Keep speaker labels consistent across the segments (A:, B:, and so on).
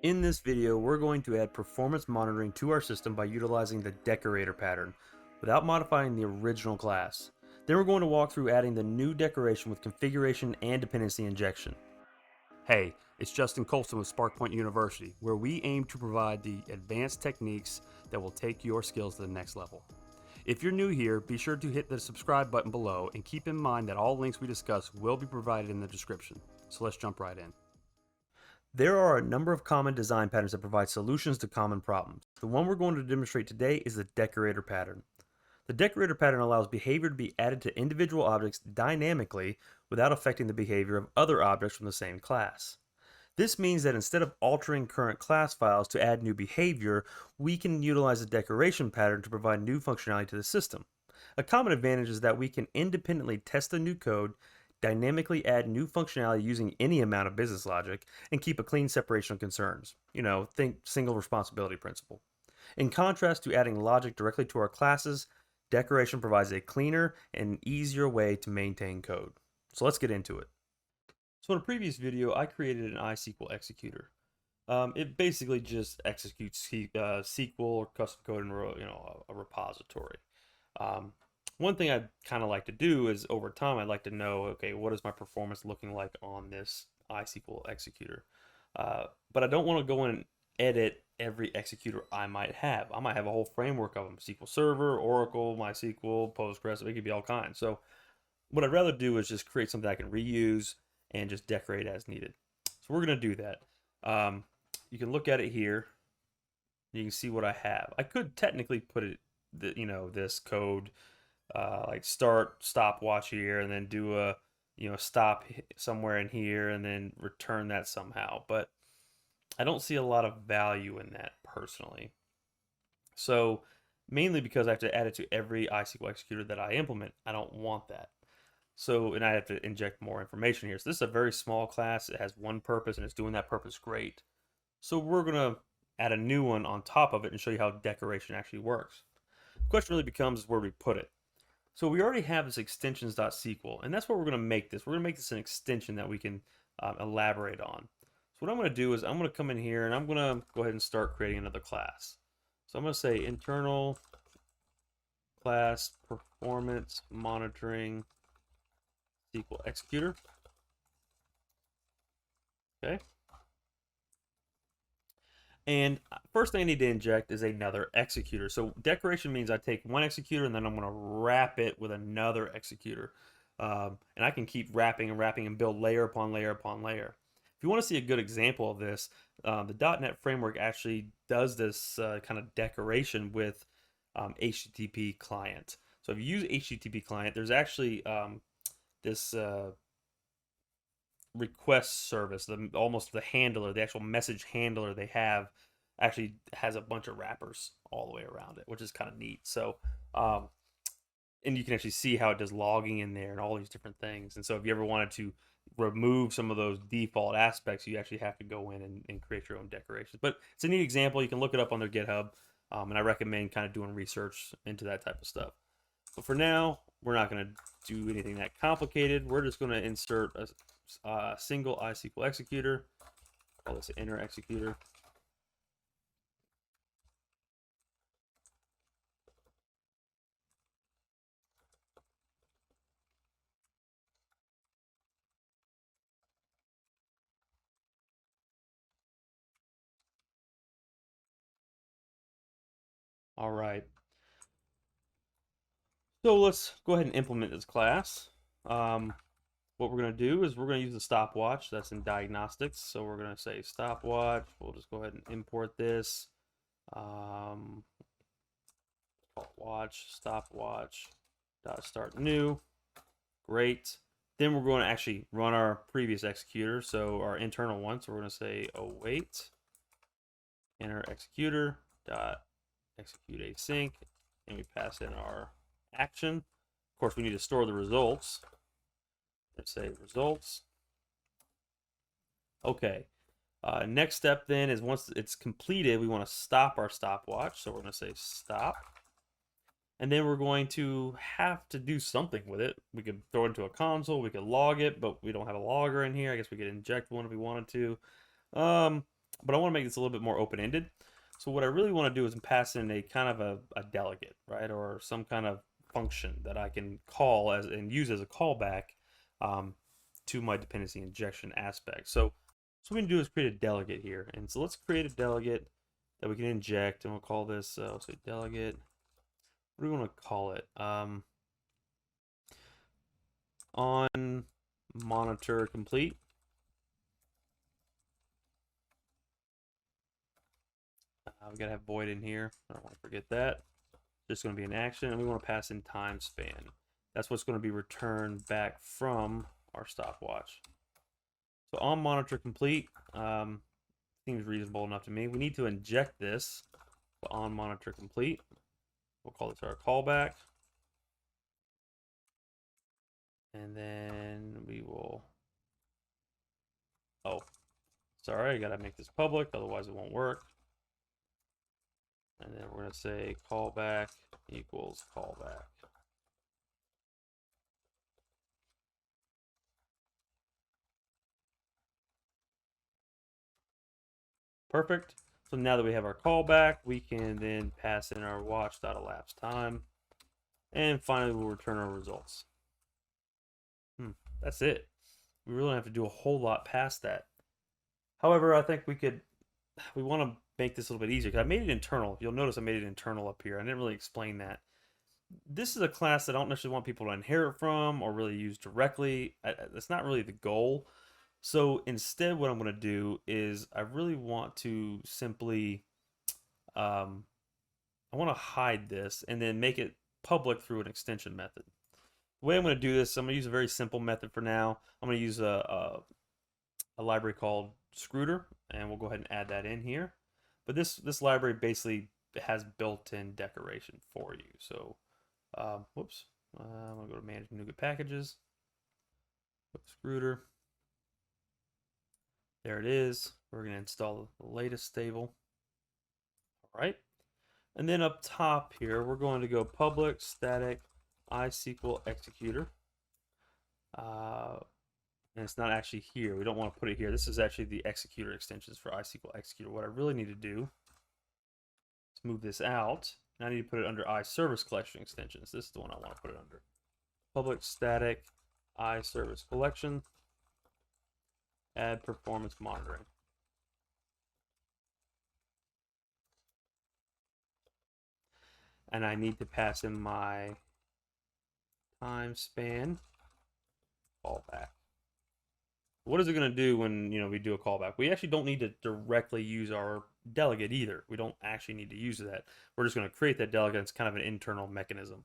A: In this video, we're going to add performance monitoring to our system by utilizing the Decorator pattern without modifying the original class. Then we're going to walk through adding the new decoration with configuration and dependency injection. Hey, it's Justin Colson with SparkPoint University, where we aim to provide the advanced techniques that will take your skills to the next level. If you're new here, be sure to hit the subscribe button below and keep in mind that all links we discuss will be provided in the description. So let's jump right in. There are a number of common design patterns that provide solutions to common problems. The one we're going to demonstrate today is the Decorator pattern. The Decorator pattern allows behavior to be added to individual objects dynamically without affecting the behavior of other objects from the same class. This means that instead of altering current class files to add new behavior, we can utilize the decoration pattern to provide new functionality to the system. A common advantage is that we can independently test the new code, dynamically add new functionality using any amount of business logic, and keep a clean separation of concerns. Think single responsibility principle. In contrast to adding logic directly to our classes, decoration provides a cleaner and easier way to maintain code. So let's get into it. So in a previous video, I created an ISqlExecutor. It basically just executes SQL or custom code in a repository. One thing I'd kind of like to do is over time, I'd like to know, okay, what is my performance looking like on this ISqlExecutor? But I don't want to go in and edit every executor I might have. I might have a whole framework of them: SQL Server, Oracle, MySQL, Postgres. It could be all kinds. So what I'd rather do is just create something I can reuse and just decorate as needed. So we're going to do that. You can look at it here. You can see what I have. I could technically put it, this code like start stopwatch here, and then do a stop somewhere in here, and then return that somehow. But I don't see a lot of value in that personally. So mainly because I have to add it to every ISqlExecutor that I implement. I don't want that. So, and I have to inject more information here. So this is a very small class. It has one purpose, and it's doing that purpose great. So we're going to add a new one on top of it and show you how decoration actually works. The question really becomes where we put it. So we already have this extensions.sql, and that's what we're going to make this. We're going to make this an extension that we can elaborate on. So what I'm going to do is I'm going to come in here, and I'm going to go ahead and start creating another class. So I'm going to say internal class performance monitoring ISqlExecutor. Okay. And first thing I need to inject is another executor. So decoration means I take one executor and then I'm going to wrap it with another executor. And I can keep wrapping and wrapping and build layer upon layer upon layer. If you want to see a good example of this, the .NET framework actually does this kind of decoration with HTTP client. So if you use HTTP client, there's actually this request service, almost the handler, the actual message handler they have, actually has a bunch of wrappers all the way around it, which is kind of neat. So and you can actually see how it does logging in there and all these different things. And so if you ever wanted to remove some of those default aspects, you actually have to go in and create your own decorations. But it's a neat example. You can look it up on their GitHub, and I recommend kind of doing research into that type of stuff. But for now, we're not going to do anything that complicated. We're just going to insert a single ISqlExecutor. Call this an inner executor. All right. So let's go ahead and implement this class. What we're going to do is we're going to use the stopwatch. That's in diagnostics. So we're going to say stopwatch. We'll just go ahead and import this. Watch stopwatch dot start new. Great. Then we're going to actually run our previous executor, so our internal one. So we're going to say await inner executor dot execute async, and we pass in our action. Of course, we need to store the results. Let's say results. Okay. Next step then is once it's completed, we want to stop our stopwatch. So we're going to say stop. And then we're going to have to do something with it. We could throw it into a console, we could log it, but we don't have a logger in here. I guess we could inject one if we wanted to. but I want to make this a little bit more open-ended. So what I really want to do is pass in a kind of a delegate, right, or some kind of function that I can call as and use as a callback um, to my dependency injection aspect. So what we can do is create a delegate here, and so let's create a delegate that we can inject, and we'll call this let's say delegate. What do we want to call it? On monitor complete. We gotta have void in here. I don't want to forget that. Just going to be an action, and we want to pass in time span. That's what's going to be returned back from our stopwatch. So on monitor complete seems reasonable enough to me. We need to inject this on monitor complete. We'll call this our callback, and then we will. Oh, sorry, I gotta make this public, otherwise it won't work. And then we're gonna say callback equals callback. Perfect. So now that we have our callback, we can then pass in our watch.elapsed time. And finally, we'll return our results. That's it. We really don't have to do a whole lot past that. However, I think we want to make this a little bit easier because I made it internal. You'll notice I made it internal up here. I didn't really explain that. This is a class that I don't necessarily want people to inherit from or really use directly. That's not really the goal. So instead, what I'm going to do is I really want to simply, I want to hide this and then make it public through an extension method. The way I'm going to do this, I'm going to use a very simple method for now. I'm going to use a library called Scrutor, and we'll go ahead and add that in here. But this library basically has built-in decoration for you. So, whoops, I'm going to go to Manage NuGet Packages, Scrutor. There it is. We're going to install the latest stable. All right. And then up top here, we're going to go public static ISqlExecutor. And it's not actually here. We don't want to put it here. This is actually the executor extensions for ISqlExecutor. What I really need to do is move this out. And I need to put it under iService collection extensions. This is the one I want to put it under. Public static iService collection. Add performance monitoring. And I need to pass in my time span callback. What is it going to do when we do a callback? We actually don't need to directly use our delegate either. We don't actually need to use that. We're just going to create that delegate. It's kind of an internal mechanism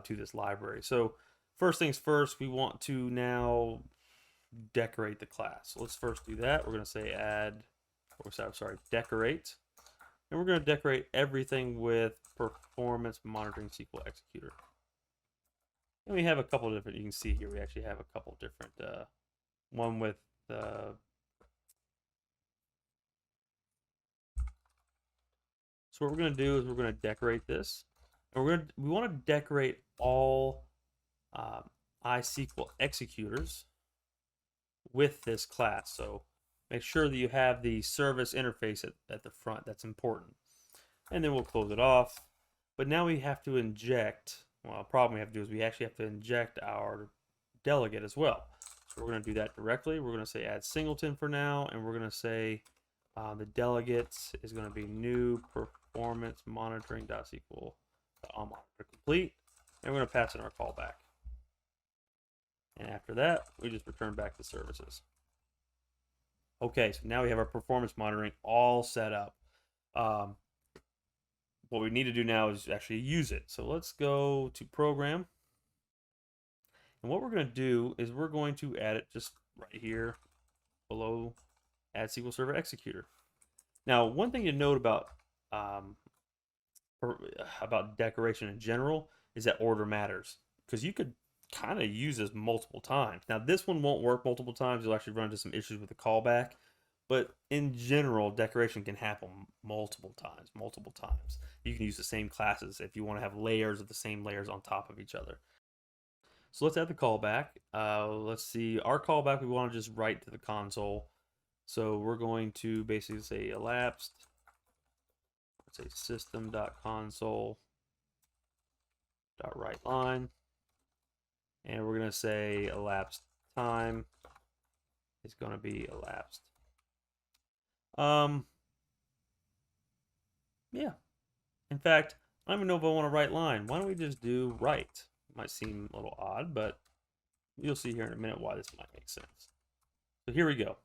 A: to this library. So first things first, we want to now decorate the class. So let's first do that. We're going to say decorate. And we're going to decorate everything with performance monitoring SQL executor. And we have a couple of different, you can see here, we actually have a couple of different, one with, so what we're going to do is we're going to decorate this. And we want to decorate all ISQL executors with this class. So make sure that you have the service interface at the front. That's important. And then we'll close it off. But now we have to inject, well, the problem we have to do is we actually have to inject our delegate as well. So we're going to do that directly. We're going to say add singleton for now, and we're going to say the delegate is going to be new performance monitoring.sql on monitor complete, and we're going to pass in our callback. And after that, we just return back the services. Okay, so now we have our performance monitoring all set up. What we need to do now is actually use it. So let's go to program. And what we're going to do is we're going to add it just right here below add SQL Server Executor. Now, one thing to note about decoration in general is that order matters, because you could kind of use this multiple times. Now, this one won't work multiple times. You'll actually run into some issues with the callback. But in general, decoration can happen multiple times. You can use the same classes if you want to have layers of the same layers on top of each other. So let's add the callback. Let's see, our callback, we want to just write to the console. So we're going to basically say elapsed, let's say system.console.writeLine, and we're going to say elapsed time is going to be elapsed. Yeah. In fact, I don't even know if I want to write line. Why don't we just do write? It might seem a little odd, but you'll see here in a minute why this might make sense. So here we go.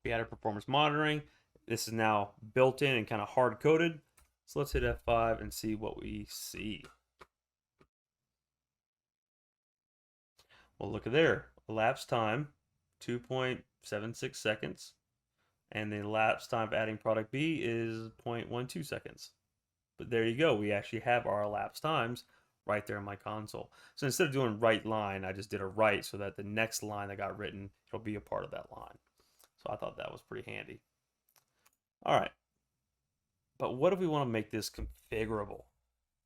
A: We added performance monitoring. This is now built in and kind of hard coded. So let's hit F5 and see what we see. Well, look at there. Elapsed time, 2.76 seconds. And the elapsed time of adding product B is 0.12 seconds. But there you go. We actually have our elapsed times right there in my console. So instead of doing write line, I just did a write so that the next line that got written, it'll be a part of that line. So I thought that was pretty handy. All right. But what if we want to make this configurable?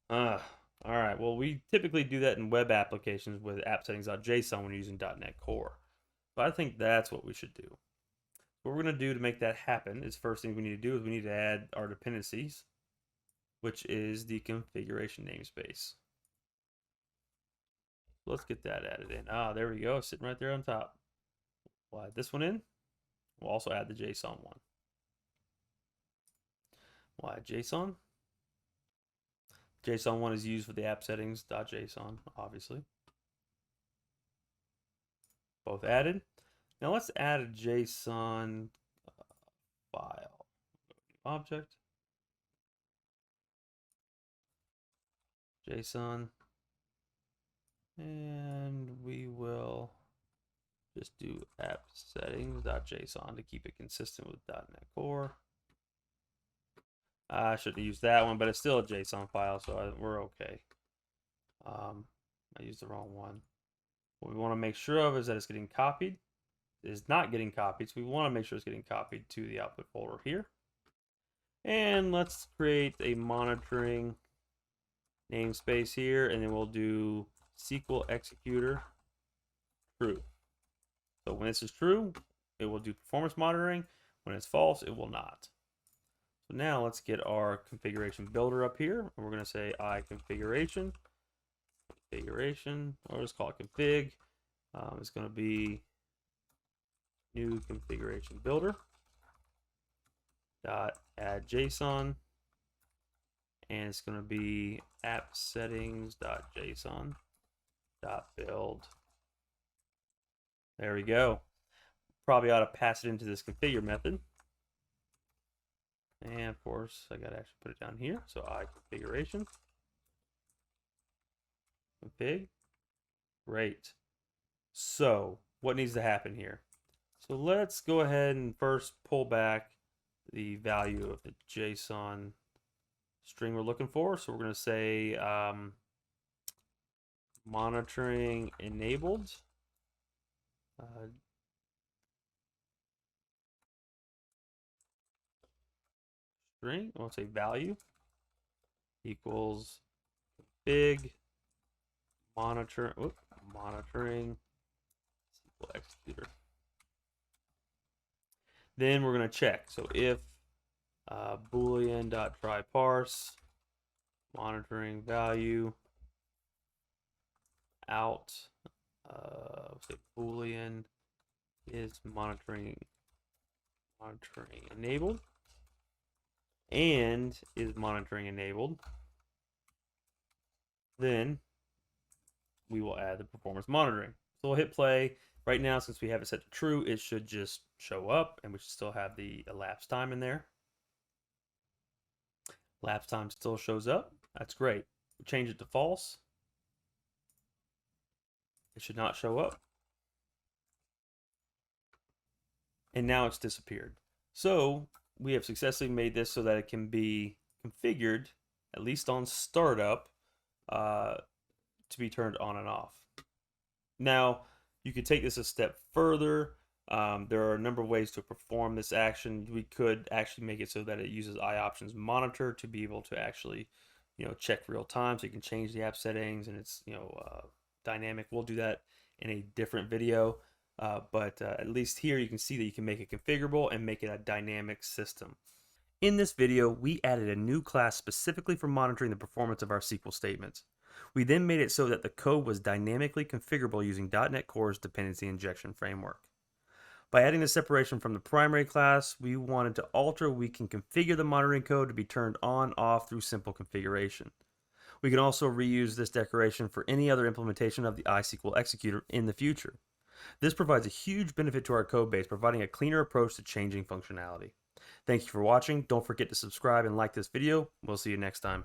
A: All right. Well, we typically do that in web applications with app settings.json when using .NET Core. But I think that's what we should do. What we're going to do to make that happen is first thing we need to do is we need to add our dependencies, which is the configuration namespace. Let's get that added in. There we go, sitting right there on top. We'll add this one in. We'll also add the JSON one. We'll add JSON. JSON one is used for the app settings.json, obviously. Both added. Now let's add a JSON file. Object. JSON. And we will just do app settings.json to keep it consistent with .NET Core. I should have used that one, but it's still a JSON file, so we're okay. I used the wrong one. What we want to make sure of is that it's getting copied. It is not getting copied, so we want to make sure it's getting copied to the output folder here. And let's create a monitoring namespace here, and then we'll do ISqlExecutor true. So when this is true, it will do performance monitoring. When it's false, it will not. So now let's get our configuration builder up here. And we're going to say IConfiguration. Configuration, or let's call it config. It's going to be new configuration builder. Dot add JSON. And it's going to be app settings.json. .build. There we go. Probably ought to pass it into this configure method. And of course, I gotta actually put it down here. So IConfiguration. Config. Great. So what needs to happen here? So let's go ahead and first pull back the value of the JSON string we're looking for. So we're going to say monitoring enabled. String, we'll say value equals big monitoring ISqlExecutor. Then we're going to check. So if boolean.try_parse monitoring value out, say boolean is monitoring enabled, and is monitoring enabled, then we will add the performance monitoring. So we'll hit play. Right now, since we have it set to true, it should just show up, and we should still have the elapsed time in there. Elapsed time still shows up. That's great. We'll change it to false. It should not show up. And now it's disappeared. So we have successfully made this so that it can be configured, at least on startup, to be turned on and off. Now, you could take this a step further. There are a number of ways to perform this action. We could actually make it so that it uses iOptions monitor to be able to actually, check real time. So you can change the app settings, and it's, dynamic. We'll do that in a different video. but at least here you can see that you can make it configurable and make it a dynamic system. In this video, we added a new class specifically for monitoring the performance of our SQL statements. We then made it so that the code was dynamically configurable using .NET Core's dependency injection framework. By adding the separation from the primary class, we wanted to alter we can configure the monitoring code to be turned on off through simple configuration. We can also reuse this decoration for any other implementation of the ISqlExecutor in the future. This provides a huge benefit to our code base, providing a cleaner approach to changing functionality. Thank you for watching. Don't forget to subscribe and like this video. We'll see you next time.